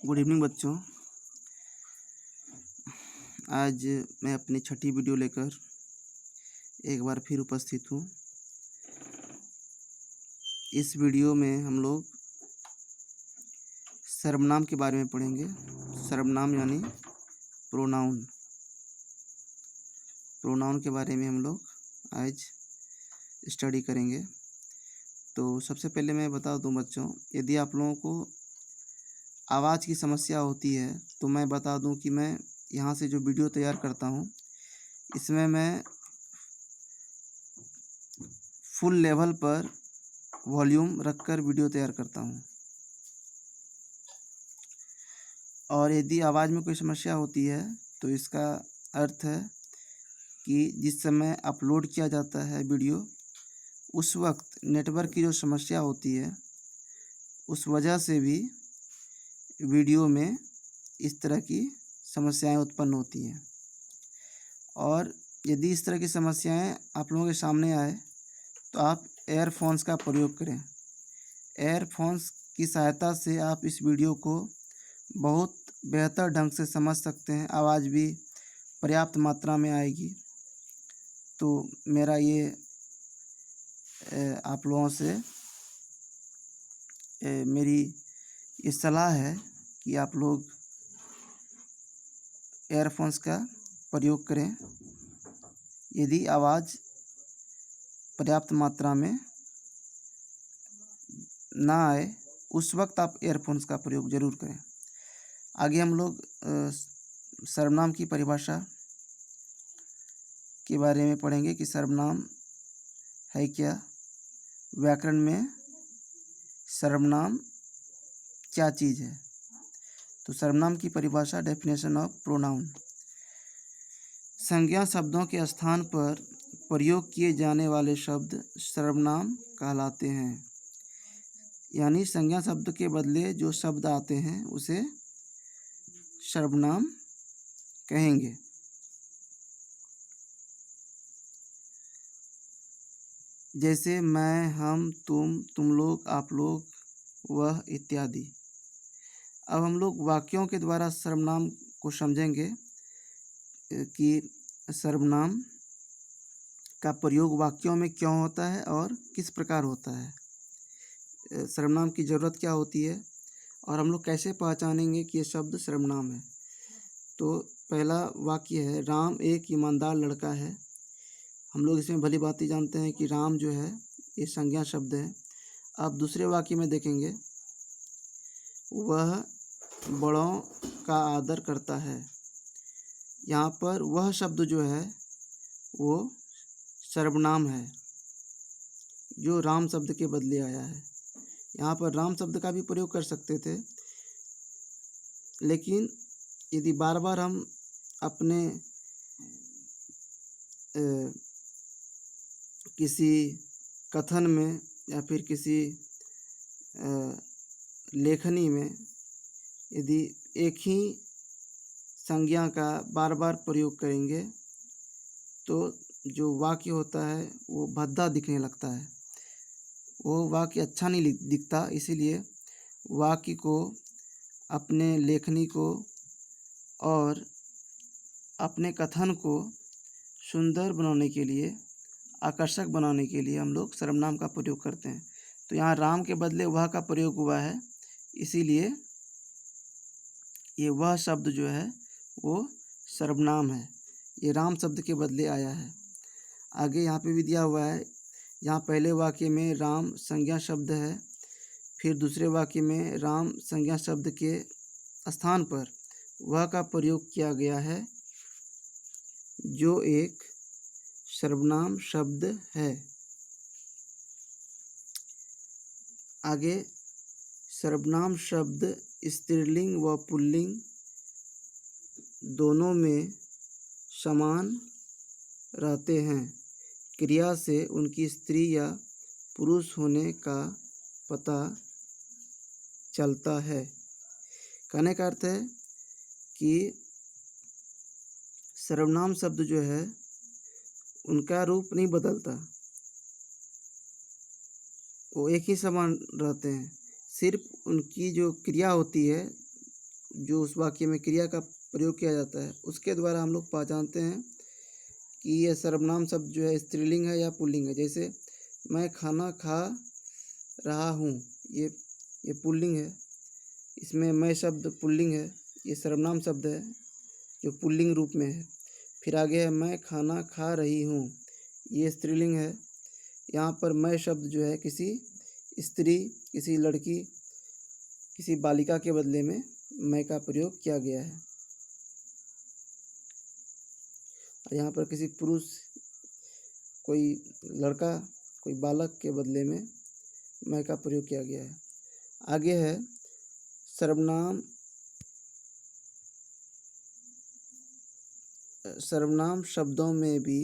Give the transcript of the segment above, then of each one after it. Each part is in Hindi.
गुड इवनिंग बच्चों। आज मैं अपनी छठी वीडियो लेकर एक बार फिर उपस्थित हूँ। इस वीडियो में हम लोग सर्वनाम के बारे में पढ़ेंगे। सर्वनाम यानी प्रोनाउन। प्रोनाउन के बारे में हम लोग आज स्टडी करेंगे। तो सबसे पहले मैं बता दूं बच्चों, यदि आप लोगों को आवाज़ की समस्या होती है तो मैं बता दूं कि मैं यहाँ से जो वीडियो तैयार करता हूँ इसमें मैं फुल लेवल पर वॉल्यूम रखकर वीडियो तैयार करता हूँ। और यदि आवाज़ में कोई समस्या होती है तो इसका अर्थ है कि जिस समय अपलोड किया जाता है वीडियो उस वक्त नेटवर्क की जो समस्या होती है उस वजह से भी वीडियो में इस तरह की समस्याएं उत्पन्न होती हैं। और यदि इस तरह की समस्याएं आप लोगों के सामने आए तो आप एयरफोन्स का प्रयोग करें। एयरफोन्स की सहायता से आप इस वीडियो को बहुत बेहतर ढंग से समझ सकते हैं। आवाज़ भी पर्याप्त मात्रा में आएगी। तो मेरा ये आप लोगों से मेरी ये सलाह है कि आप लोग एयरफोन्स का प्रयोग करें। यदि आवाज़ पर्याप्त मात्रा में ना आए उस वक्त आप एयरफोन्स का प्रयोग ज़रूर करें। आगे हम लोग सर्वनाम की परिभाषा के बारे में पढ़ेंगे कि सर्वनाम है क्या, व्याकरण में सर्वनाम क्या चीज़ है। तो सर्वनाम की परिभाषा, डेफिनेशन ऑफ प्रोनाउन। संज्ञा शब्दों के स्थान पर प्रयोग किए जाने वाले शब्द सर्वनाम कहलाते हैं। यानी संज्ञा शब्द के बदले जो शब्द आते हैं उसे सर्वनाम कहेंगे। जैसे मैं, हम, तुम लोग, आप लोग, वह इत्यादि। अब हम लोग वाक्यों के द्वारा सर्वनाम को समझेंगे कि सर्वनाम का प्रयोग वाक्यों में क्यों होता है और किस प्रकार होता है, सर्वनाम की ज़रूरत क्या होती है और हम लोग कैसे पहचानेंगे कि ये शब्द सर्वनाम है। तो पहला वाक्य है, राम एक ईमानदार लड़का है। हम लोग इसमें भली भांति जानते हैं कि राम जो है ये संज्ञा शब्द है। अब दूसरे वाक्य में देखेंगे, वह बड़ों का आदर करता है। यहाँ पर वह शब्द जो है वो सर्वनाम है जो राम शब्द के बदले आया है। यहाँ पर राम शब्द का भी प्रयोग कर सकते थे, लेकिन यदि बार बार हम अपने किसी कथन में या फिर किसी लेखनी में यदि एक ही संज्ञा का बार बार प्रयोग करेंगे तो जो वाक्य होता है वो भद्दा दिखने लगता है, वो वाक्य अच्छा नहीं दिखता। इसीलिए वाक्य को, अपने लेखनी को और अपने कथन को सुंदर बनाने के लिए, आकर्षक बनाने के लिए हम लोग सर्वनाम का प्रयोग करते हैं। तो यहाँ राम के बदले वह का प्रयोग हुआ है, इसीलिए ये वह शब्द जो है वो सर्वनाम है। ये राम शब्द के बदले आया है। आगे यहाँ पे भी दिया हुआ है, यहाँ पहले वाक्य में राम संज्ञा शब्द है, फिर दूसरे वाक्य में राम संज्ञा शब्द के स्थान पर वह का प्रयोग किया गया है जो एक सर्वनाम शब्द है। आगे सर्वनाम शब्द स्त्रीलिंग व पुल्लिंग दोनों में समान रहते हैं। क्रिया से उनकी स्त्री या पुरुष होने का पता चलता है। कहने का अर्थ है कि सर्वनाम शब्द जो है उनका रूप नहीं बदलता, वो एक ही समान रहते हैं। सिर्फ उनकी जो क्रिया होती है जो उस वाक्य में क्रिया का प्रयोग किया जाता है उसके द्वारा हम लोग पहचानते हैं कि ये सर्वनाम शब्द जो है स्त्रीलिंग है या पुल्लिंग है। जैसे मैं खाना खा रहा हूँ, ये पुल्लिंग है, इसमें मैं शब्द पुल्लिंग है, ये सर्वनाम शब्द है जो पुल्लिंग रूप में है। फिर आगे है मैं खाना खा रही हूँ, ये स्त्रीलिंग है। यहाँ पर मैं शब्द जो है किसी स्त्री, किसी लड़की, किसी बालिका के बदले में मैं का प्रयोग किया गया है। और यहाँ पर किसी पुरुष, कोई लड़का, कोई बालक के बदले में मैं का प्रयोग किया गया है। आगे है सर्वनाम शब्दों में भी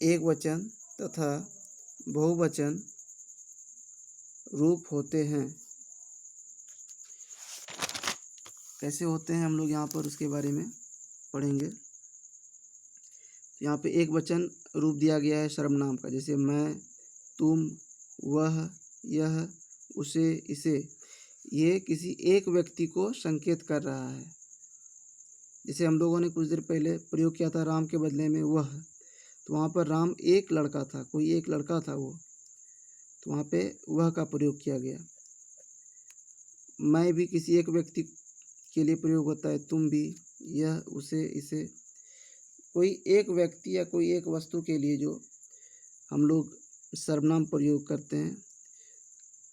एक वचन तथा बहुवचन रूप होते हैं। कैसे होते हैं हम लोग यहाँ पर उसके बारे में पढ़ेंगे। यहाँ पे एक वचन रूप दिया गया है सर्वनाम का, जैसे मैं, तुम, वह, यह, उसे, इसे। ये किसी एक व्यक्ति को संकेत कर रहा है। जैसे हम लोगों ने कुछ देर पहले प्रयोग किया था राम के बदले में वह, तो वहाँ पर राम एक लड़का था, कोई एक लड़का था वो, तो वहाँ पे वह का प्रयोग किया गया। मैं भी किसी एक व्यक्ति के लिए प्रयोग होता है, तुम भी, यह, उसे, इसे। कोई एक व्यक्ति या कोई एक वस्तु के लिए जो हम लोग सर्वनाम प्रयोग करते हैं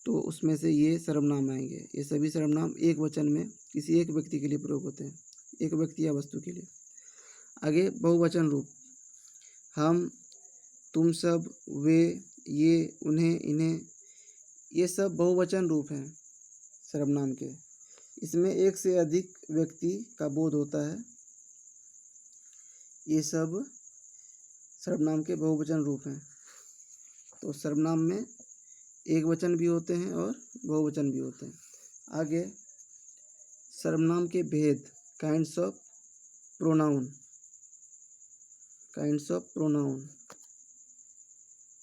तो उसमें से ये सर्वनाम आएंगे। ये सभी सर्वनाम एक वचन में किसी एक व्यक्ति के लिए प्रयोग होते हैं, एक व्यक्ति या वस्तु के लिए। आगे बहुवचन रूप, हम, तुम सब, वे, ये, उन्हें, इन्हें, ये सब बहुवचन रूप हैं सर्वनाम के। इसमें एक से अधिक व्यक्ति का बोध होता है। ये सब सर्वनाम के बहुवचन रूप हैं। तो सर्वनाम में एक वचन भी होते हैं और बहुवचन भी होते हैं। आगे सर्वनाम के भेद, काइंड्स ऑफ प्रोनाउन।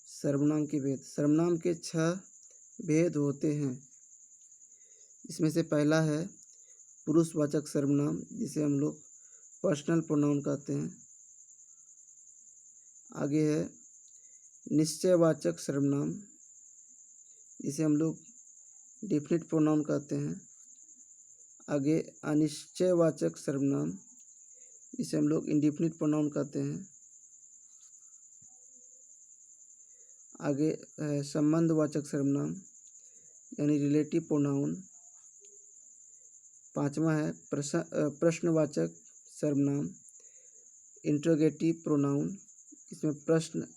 सर्वनाम के भेद, सर्वनाम के 6 भेद होते हैं। इसमें से पहला है पुरुषवाचक सर्वनाम, जिसे हम लोग पर्सनल प्रोनाउन कहते हैं। आगे है निश्चयवाचक सर्वनाम, जिसे हम लोग डिफिनिट प्रोनाउन कहते हैं। आगे अनिश्चयवाचक सर्वनाम, जिसे हम लोग इंडिफिनिट प्रोनाउन कहते हैं। आगे है संबंधवाचक सर्वनाम यानी रिलेटिव प्रोनाउन। पांचवा है प्रश्नवाचक सर्वनाम, इंट्रोगेटिव प्रोनाउन, इसमें प्रश्न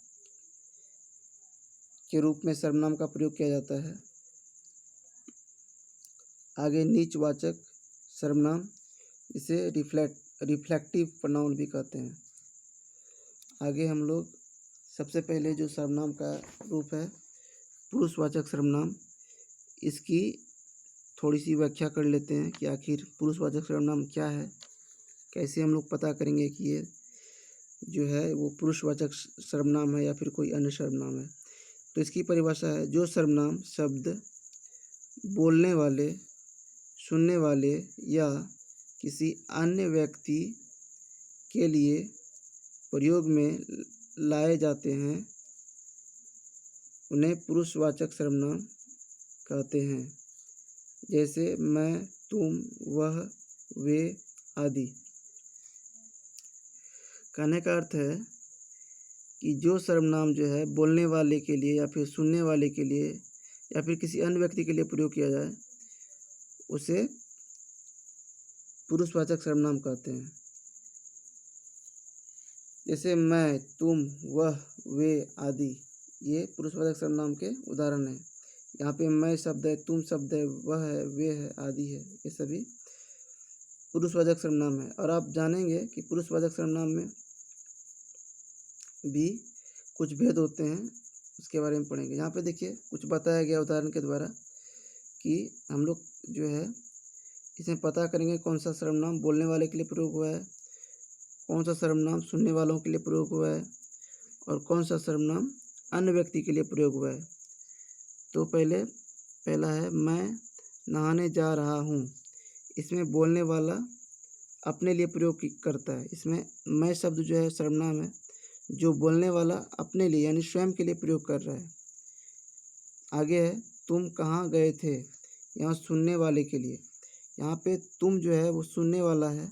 के रूप में सर्वनाम का प्रयोग किया जाता है। आगे नीचवाचक सर्वनाम, जिसे रिफ्लेक्टिव प्रोनाउन भी कहते हैं। आगे हम लोग सबसे पहले जो सर्वनाम का रूप है पुरुषवाचक सर्वनाम, इसकी थोड़ी सी व्याख्या कर लेते हैं कि आखिर पुरुषवाचक सर्वनाम क्या है, कैसे हम लोग पता करेंगे कि ये जो है वो पुरुषवाचक सर्वनाम है या फिर कोई अन्य सर्वनाम है। तो इसकी परिभाषा है, जो सर्वनाम शब्द बोलने वाले, सुनने वाले या किसी अन्य व्यक्ति के लिए प्रयोग में लाए जाते हैं उन्हें पुरुषवाचक सर्वनाम कहते हैं। जैसे मैं, तुम, वह, वे आदि। कहने का अर्थ है कि जो सर्वनाम जो है बोलने वाले के लिए या फिर सुनने वाले के लिए या फिर किसी अन्य व्यक्ति के लिए प्रयोग किया जाए उसे पुरुषवाचक सर्वनाम कहते हैं। जैसे मैं, तुम, वह, वे आदि, ये पुरुषवाचक सर्वनाम के उदाहरण हैं। यहाँ पे मैं शब्द है, तुम शब्द है, वह है, वे है, आदि है, ये सभी पुरुषवाचक सर्वनाम है। और आप जानेंगे कि पुरुषवाचक सर्वनाम में भी कुछ भेद होते हैं, उसके बारे में पढ़ेंगे। यहाँ पे देखिए कुछ बताया गया उदाहरण के द्वारा कि हम लोग जो है इसमें पता करेंगे कौन सा सर्वनाम बोलने वाले के लिए प्रयोग हुआ है, कौन सा सर्वनाम सुनने वालों के लिए प्रयोग हुआ है और कौन सा सर्वनाम अन्य व्यक्ति के लिए प्रयोग हुआ है। तो पहला है मैं नहाने जा रहा हूँ। इसमें बोलने वाला अपने लिए प्रयोग करता है। इसमें मैं शब्द जो है सर्वनाम है, जो बोलने वाला अपने लिए यानी स्वयं के लिए प्रयोग कर रहा है। आगे है तुम कहाँ गए थे, यहाँ सुनने वाले के लिए। यहाँ पे तुम जो है वो सुनने वाला है,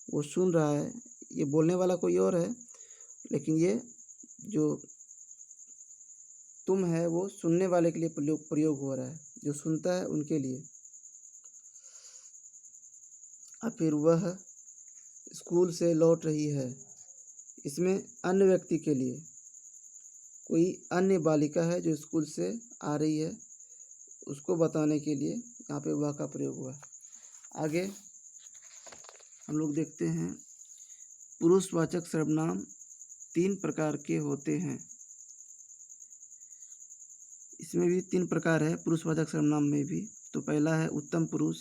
वो सुन रहा है। ये बोलने वाला कोई और है, लेकिन ये जो तुम है वो सुनने वाले के लिए प्रयोग हो रहा है, जो सुनता है उनके लिए। और फिर वह स्कूल से लौट रही है, इसमें अन्य व्यक्ति के लिए, कोई अन्य बालिका है जो स्कूल से आ रही है, उसको बताने के लिए यहाँ पे वह का प्रयोग हुआ। आगे हम लोग देखते हैं पुरुषवाचक सर्वनाम 3 प्रकार के होते हैं। इसमें भी 3 प्रकार है पुरुषवाचक सर्वनाम में भी। तो पहला है उत्तम पुरुष,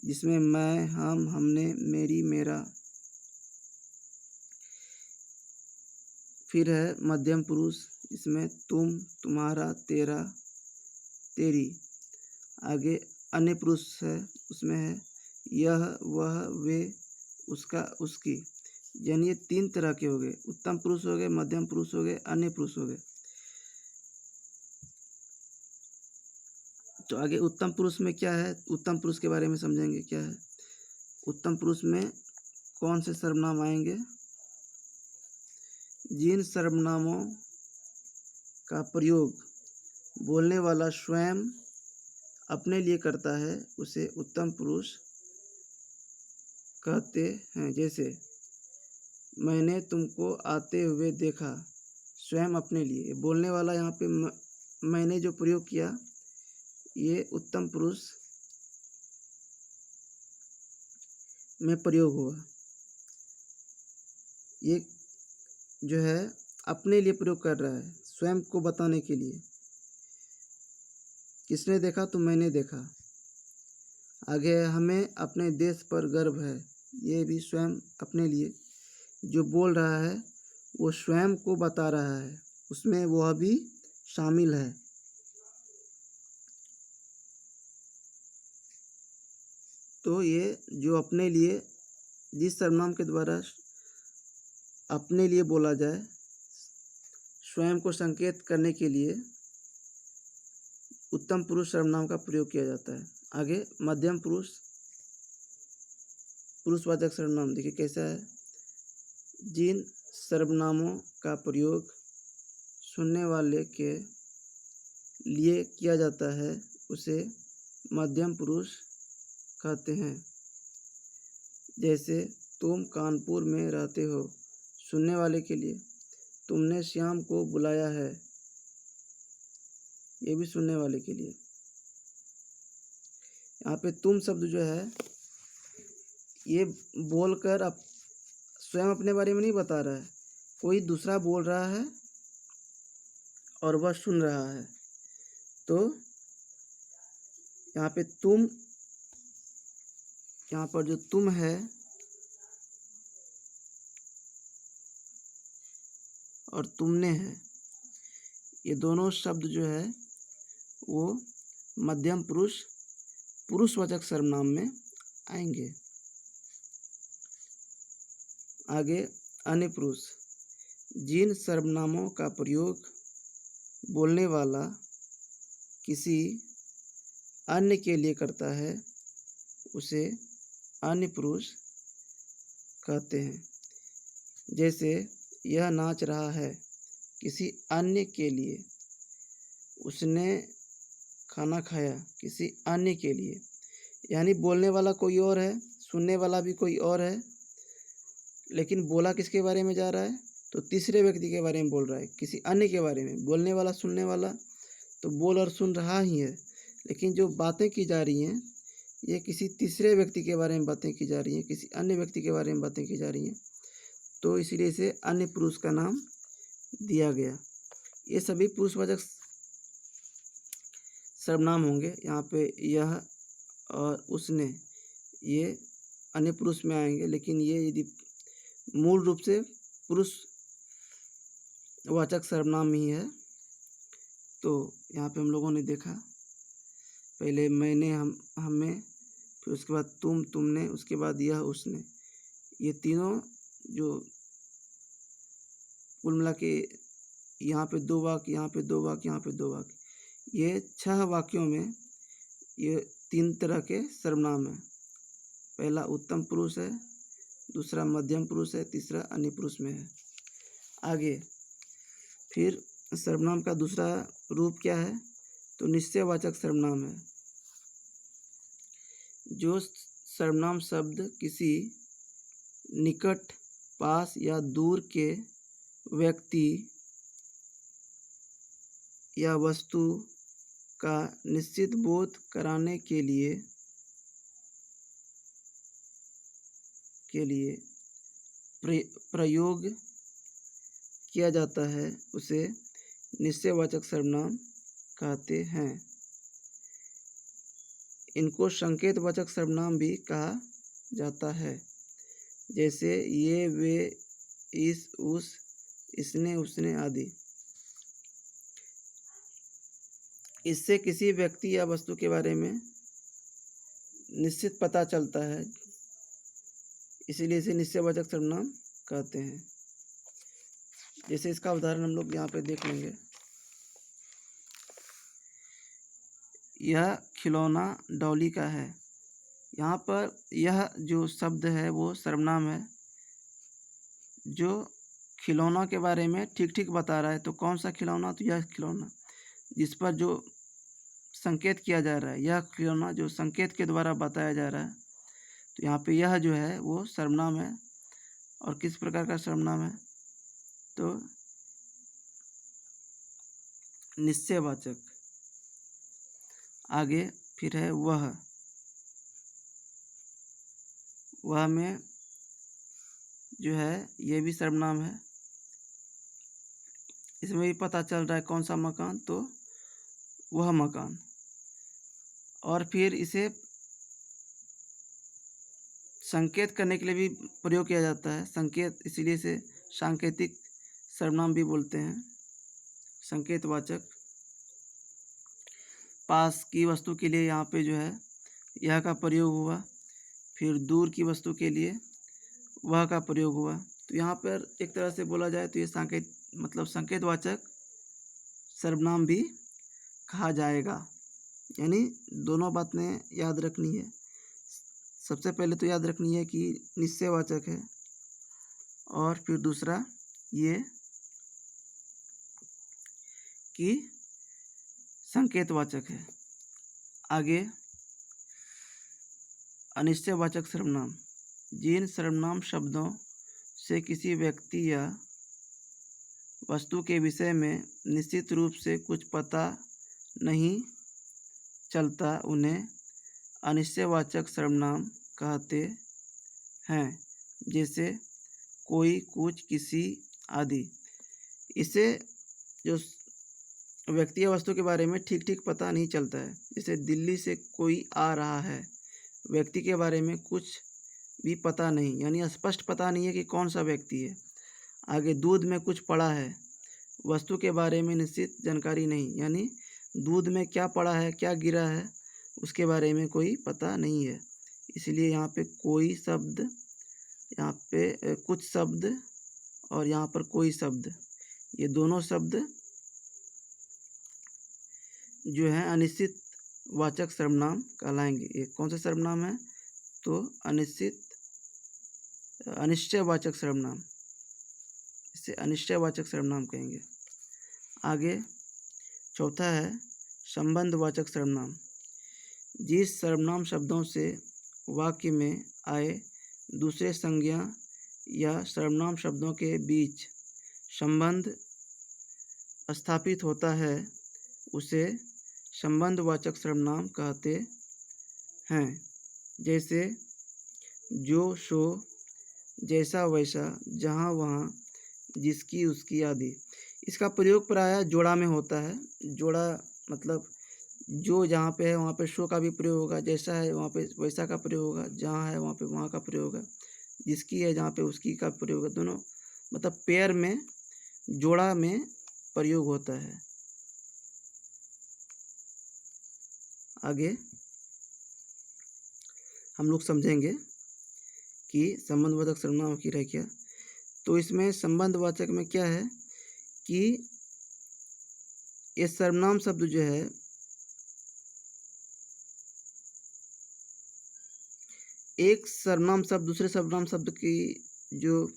जिसमें मैं, हम, हमने, मेरी, मेरा। फिर है मध्यम पुरुष, इसमें तुम, तुम्हारा, तेरा, तेरी। आगे अन्य पुरुष है, उसमें है यह, वह, वे, उसका, उसकी। यानी ये 3 तरह के हो गए। उत्तम पुरुष हो गए, मध्यम पुरुष हो गए, अन्य पुरुष हो गए। तो आगे उत्तम पुरुष में क्या है, उत्तम पुरुष के बारे में समझेंगे क्या है। उत्तम पुरुष में कौन से सर्वनाम आएंगे? जिन सर्वनामों का प्रयोग बोलने वाला स्वयं अपने लिए करता है उसे उत्तम पुरुष कहते हैं। जैसे मैंने तुमको आते हुए देखा, स्वयं अपने लिए। बोलने वाला यहाँ पे मैंने जो प्रयोग किया ये उत्तम पुरुष में प्रयोग हुआ। ये जो है अपने लिए प्रयोग कर रहा है, स्वयं को बताने के लिए। किसने देखा? तो मैंने देखा। आगे हमें अपने देश पर गर्व है, ये भी स्वयं अपने लिए। जो बोल रहा है वो स्वयं को बता रहा है, उसमें वह भी शामिल है। तो ये जो अपने लिए, जिस सर्वनाम के द्वारा अपने लिए बोला जाए, स्वयं को संकेत करने के लिए उत्तम पुरुष सर्वनाम का प्रयोग किया जाता है। आगे मध्यम पुरुष पुरुषवाचक सर्वनाम देखिए कैसा है। जिन सर्वनामों का प्रयोग सुनने वाले के लिए किया जाता है उसे मध्यम पुरुष कहते हैं। जैसे तुम कानपुर में रहते हो, सुनने वाले के लिए। तुमने श्याम को बुलाया है, ये भी सुनने वाले के लिए। यहाँ पे तुम शब्द जो है ये बोलकर अब स्वयं अपने बारे में नहीं बता रहा है, कोई दूसरा बोल रहा है और वह सुन रहा है। तो यहाँ पे तुम, यहाँ पर जो तुम है और तुमने है, ये दोनों शब्द जो है वो मध्यम पुरुष पुरुषवाचक सर्वनाम में आएंगे। आगे अन्य पुरुष, जिन सर्वनामों का प्रयोग बोलने वाला किसी अन्य के लिए करता है उसे अन्य पुरुष कहते हैं। जैसे यह नाच रहा है, किसी अन्य के लिए। उसने खाना खाया, किसी अन्य के लिए। यानी बोलने वाला कोई और है, सुनने वाला भी कोई और है, लेकिन बोला किसके बारे में जा रहा है? तो तीसरे व्यक्ति के बारे में बोल रहा है, किसी अन्य के बारे में। बोलने वाला सुनने वाला तो बोल और सुन रहा ही है, लेकिन जो बातें की जा रही हैं ये किसी तीसरे व्यक्ति के बारे में बातें की जा रही हैं, किसी अन्य व्यक्ति के बारे में बातें की जा रही हैं। तो इसलिए इसे अन्य पुरुष का नाम दिया गया। ये सभी पुरुषवाचक सर्वनाम होंगे। यहाँ पे यह और उसने ये अन्य पुरुष में आएंगे, लेकिन ये यदि मूल रूप से पुरुषवाचक सर्वनाम ही है। तो यहाँ पे हम लोगों ने देखा पहले मैंने, हमें, फिर उसके बाद तुम, तुमने, उसके बाद यह, उसने। ये तीनों जो कुल मिला के यहाँ पे 2 वाक्य, यहाँ पे 2 वाक्य, यहाँ पे 2 वाक्य, ये 6 वाक्यों में ये 3 तरह के सर्वनाम हैं। पहला उत्तम पुरुष है, दूसरा मध्यम पुरुष है, तीसरा अन्य पुरुष में है। आगे फिर सर्वनाम का दूसरा रूप क्या है? तो निश्चयवाचक सर्वनाम है। जो सर्वनाम शब्द किसी निकट, पास या दूर के व्यक्ति या वस्तु का निश्चित बोध कराने के लिए प्रयोग किया जाता है, उसे निश्चयवाचक सर्वनाम कहते हैं। इनको संकेतवाचक सर्वनाम भी कहा जाता है, जैसे ये, वे, इस, उस, इसने, उसने आदि। इससे किसी व्यक्ति या वस्तु के बारे में निश्चित पता चलता है, इसीलिए इसे निश्चयवाचक सर्वनाम कहते हैं। जैसे इसका उदाहरण हम लोग यहाँ पे देख लेंगे। यह खिलौना डॉली का है। यहाँ पर यह जो शब्द है वो सर्वनाम है, जो खिलौना के बारे में ठीक ठीक बता रहा है। तो कौन सा खिलौना? तो यह खिलौना, जिस पर जो संकेत किया जा रहा है, यह खिलौना जो संकेत के द्वारा बताया जा रहा है। तो यहाँ पे यह जो है वो सर्वनाम है। और किस प्रकार का सर्वनाम है? तो निश्चयवाचक। आगे फिर है वह। वह में जो है ये भी सर्वनाम है। इसमें भी पता चल रहा है कौन सा मकान, तो वह मकान। और फिर इसे संकेत करने के लिए भी प्रयोग किया जाता है, संकेत, इसीलिए इसे सांकेतिक सर्वनाम भी बोलते हैं, संकेतवाचक। पास की वस्तु के लिए यहाँ पे जो है यह का प्रयोग हुआ, फिर दूर की वस्तु के लिए वह का प्रयोग हुआ। तो यहाँ पर एक तरह से बोला जाए तो ये संकेतवाचक सर्वनाम भी कहा जाएगा। यानी दोनों बातें याद रखनी है। सबसे पहले तो याद रखनी है कि निश्चयवाचक है, और फिर दूसरा ये कि संकेतवाचक है। आगे अनिश्चयवाचक सर्वनाम। जिन सर्वनाम शब्दों से किसी व्यक्ति या वस्तु के विषय में निश्चित रूप से कुछ पता नहीं चलता, उन्हें अनिश्चयवाचक सर्वनाम कहते हैं, जैसे कोई, कुछ, किसी आदि। इससे जो व्यक्ति या वस्तु के बारे में ठीक ठीक पता नहीं चलता है। जैसे दिल्ली से कोई आ रहा है, व्यक्ति के बारे में कुछ भी पता नहीं, यानी स्पष्ट पता नहीं है कि कौन सा व्यक्ति है। आगे दूध में कुछ पड़ा है, वस्तु के बारे में निश्चित जानकारी नहीं, यानी दूध में क्या पड़ा है, क्या गिरा है, उसके बारे में कोई पता नहीं है। इसलिए यहाँ पे कोई शब्द, यहाँ पे कुछ शब्द और यहाँ पर कोई शब्द, ये दोनों शब्द जो है अनिश्चित वाचक सर्वनाम कहलाएंगे। ये कौन सा सर्वनाम है? तो अनिश्चयवाचक सर्वनाम, इसे अनिश्चयवाचक सर्वनाम कहेंगे। आगे चौथा है संबंधवाचक सर्वनाम। जिस सर्वनाम शब्दों से वाक्य में आए दूसरे संज्ञा या सर्वनाम शब्दों के बीच संबंध स्थापित होता है, उसे संबंधवाचक सर्वनाम कहते हैं। जैसे जो, सो, जैसा, वैसा, जहाँ, वहाँ, जिसकी, उसकी आदि। इसका प्रयोग प्रायः जोड़ा में होता है। जोड़ा मतलब जो जहाँ पे है वहाँ पे सो का भी प्रयोग होगा, जैसा है वहाँ पे वैसा का प्रयोग होगा, जहाँ है वहाँ पे वहाँ का प्रयोग होगा, जिसकी है जहाँ पे उसकी का प्रयोग होगा। दोनों मतलब पेयर में, जोड़ा में प्रयोग होता है। आगे हम लोग समझेंगे कि संबंधवाचक सर्वनाम आखिर है क्या। तो इसमें संबंधवाचक में क्या है कि ये सर्वनाम शब्द जो है एक सर्वनाम शब्द दूसरे सर्वनाम शब्द की जो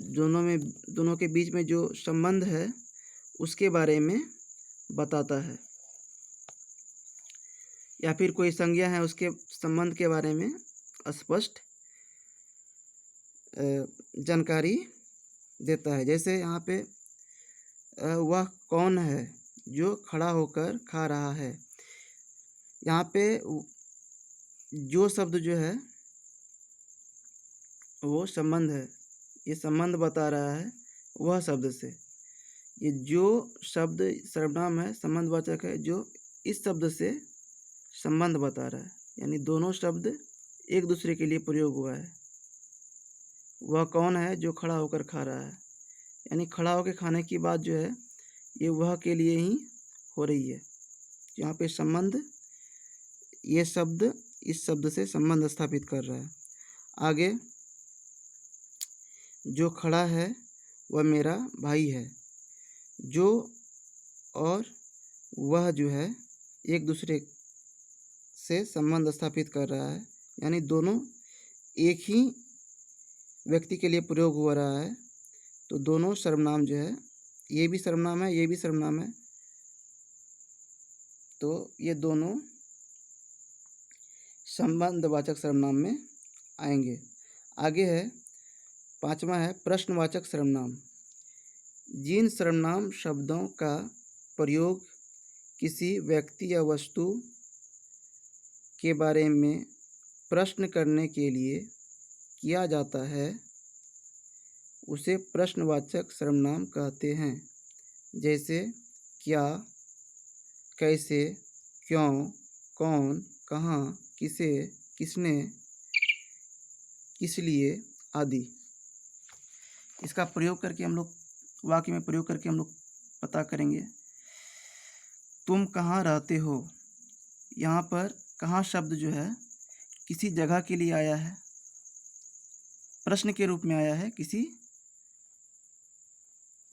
दोनों के बीच में जो संबंध है उसके बारे में बताता है, या फिर कोई संज्ञा है उसके संबंध के बारे में स्पष्ट जानकारी देता है। जैसे यहाँ पे वह कौन है जो खड़ा होकर खा रहा है, यहाँ पे जो शब्द जो है वो संबंध है, ये संबंध बता रहा है वह शब्द से। ये जो शब्द सर्वनाम है संबंधवाचक है जो इस शब्द से संबंध बता रहा है, यानी दोनों शब्द एक दूसरे के लिए प्रयोग हुआ है। वह कौन है जो खड़ा होकर खा रहा है, यानी खड़ा होकर खाने की बात जो है ये वह के लिए ही हो रही है। यहाँ पे संबंध, ये शब्द इस शब्द से संबंध स्थापित कर रहा है। आगे, जो खड़ा है वह मेरा भाई है। जो और वह जो है एक दूसरे से संबंध स्थापित कर रहा है, यानी दोनों एक ही व्यक्ति के लिए प्रयोग हो रहा है। तो दोनों सर्वनाम जो है, ये भी सर्वनाम है, ये भी सर्वनाम है, तो ये दोनों संबंधवाचक सर्वनाम में आएंगे। आगे है 5वां है प्रश्नवाचक सर्वनाम। जिन सर्वनाम शब्दों का प्रयोग किसी व्यक्ति या वस्तु के बारे में प्रश्न करने के लिए किया जाता है उसे प्रश्नवाचक सर्वनाम कहते हैं। जैसे क्या, कैसे, क्यों, कौन, कहाँ, किसे, किसने, किस लिए आदि। इसका प्रयोग करके हम लोग वाक्य में प्रयोग करके हम लोग पता करेंगे। तुम कहाँ रहते हो, यहाँ पर कहाँ शब्द जो है किसी जगह के लिए आया है, प्रश्न के रूप में आया है किसी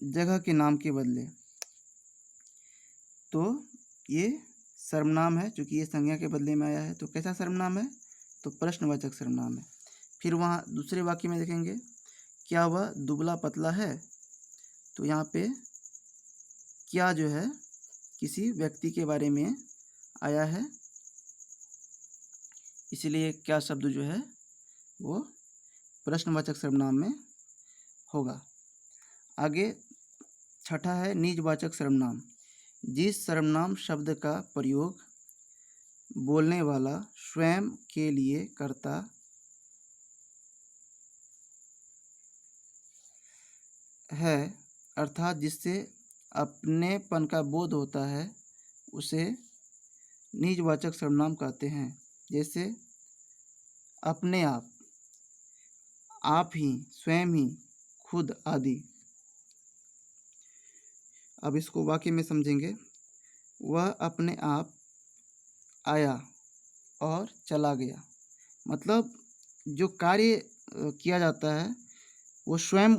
जगह के नाम के बदले। तो ये सर्वनाम है, क्योंकि ये संज्ञा के बदले में आया है। तो कैसा सर्वनाम है, तो प्रश्नवाचक सर्वनाम है। फिर वहाँ दूसरे वाक्य में देखेंगे, क्या वह दुबला पतला है, तो यहाँ पे क्या जो है किसी व्यक्ति के बारे में आया है, इसलिए क्या शब्द जो है वो प्रश्नवाचक सर्वनाम में होगा। आगे 6ठा है निजवाचक सर्वनाम। जिस सर्वनाम शब्द का प्रयोग बोलने वाला स्वयं के लिए करता है, अर्थात जिससे अपनेपन का बोध होता है, उसे निजवाचक सर्वनाम कहते हैं। जैसे अपने आप ही, स्वयं ही, खुद आदि। अब इसको वाक्य में समझेंगे। वह अपने आप आया और चला गया, मतलब जो कार्य किया जाता है वो स्वयं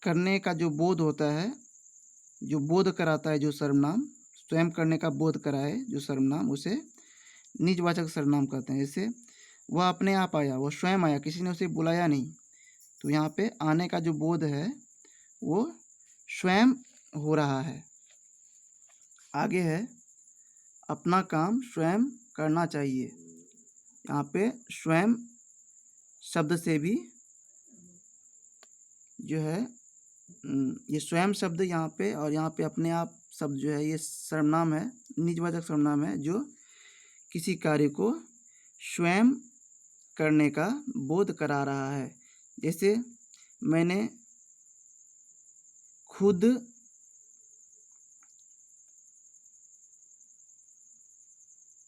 करने का जो बोध होता है, जो बोध कराता है, जो सर्वनाम स्वयं करने का बोध कराए जो सर्वनाम, उसे निजवाचक सर्वनाम कहते हैं। जैसे वह अपने आप आया, वो स्वयं आया, किसी ने उसे बुलाया नहीं। तो यहाँ पे आने का जो बोध है वो स्वयं हो रहा है। आगे है अपना काम स्वयं करना चाहिए। यहाँ पे स्वयं शब्द से भी जो है ये स्वयं शब्द यहाँ पे, और यहाँ पे अपने आप शब्द जो है ये सर्वनाम है, निजवाचक सर्वनाम है जो किसी कार्य को स्वयं करने का बोध करा रहा है। जैसे मैंने खुद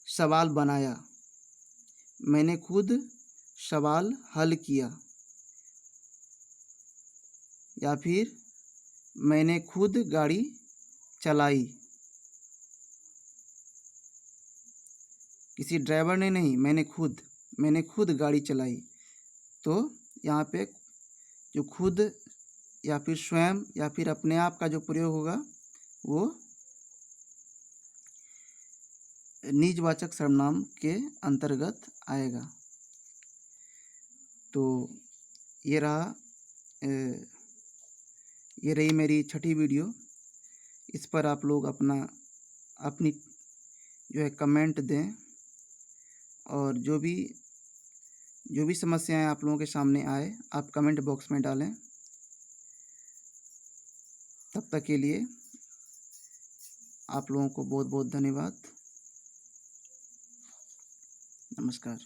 सवाल बनाया, मैंने खुद सवाल हल किया, या फिर मैंने खुद गाड़ी चलाई। किसी ड्राइवर ने नहीं, मैंने खुद गाड़ी चलाई। तो यहाँ पे जो खुद या फिर स्वयं या फिर अपने आप का जो प्रयोग होगा वो निजवाचक सर्वनाम के अंतर्गत आएगा। तो ये रही मेरी छठी वीडियो। इस पर आप लोग अपनी जो है कमेंट दें, और जो भी समस्याएं आप लोगों के सामने आए आप कमेंट बॉक्स में डालें। तब तक के लिए आप लोगों को बहुत बहुत धन्यवाद। नमस्कार।